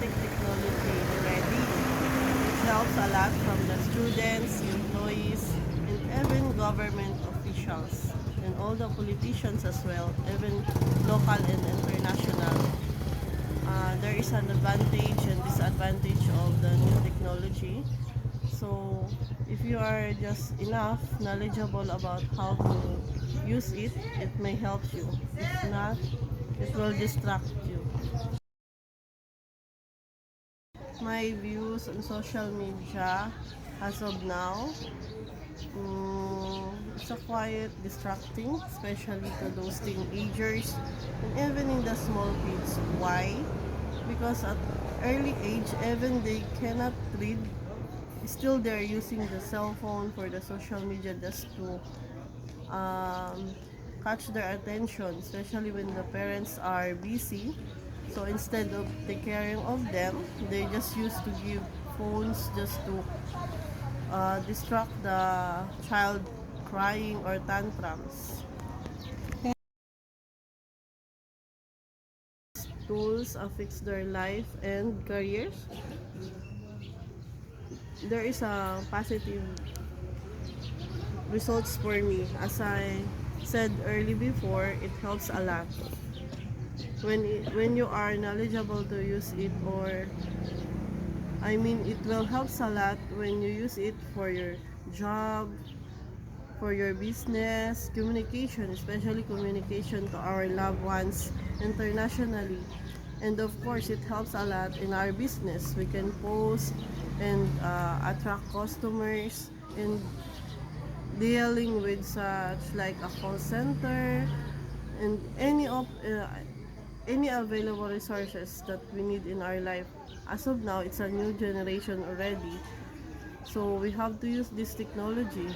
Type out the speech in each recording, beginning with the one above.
basic technology already, which helps a lot from the students, employees, and even government officials, and all the politicians as well, even local and international. There is an advantage and disadvantage of the new technology. So if you are just enough knowledgeable about how to use it, it may help you. If not, it will distract you. My views on social media as of now, it's a quiet distracting, especially to those teenagers and even in the small kids. Why? Because at early age, even they cannot read, still they're using the cell phone for the social media just to um, catch their attention, especially when the parents are busy. So instead of taking care of them, they just used to give phones just to distract the child crying or tantrums. Tools affects their life and careers. There is a positive results for me. As I said early before, it helps a lot. When you are knowledgeable to use it, or I mean it will help a lot when you use it for your job, for your business, communication, especially communication to our loved ones internationally. And of course, it helps a lot in our business. We can post and attract customers and dealing with such like a call center and any available resources that we need in our life. As of now, it's a new generation already, so we have to use this technology.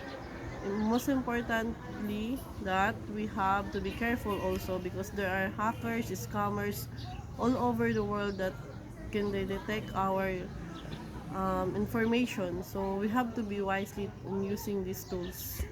And most importantly, that we have to be careful also because there are hackers, scammers all over the world that can they detect our information. So we have to be wisely in using these tools.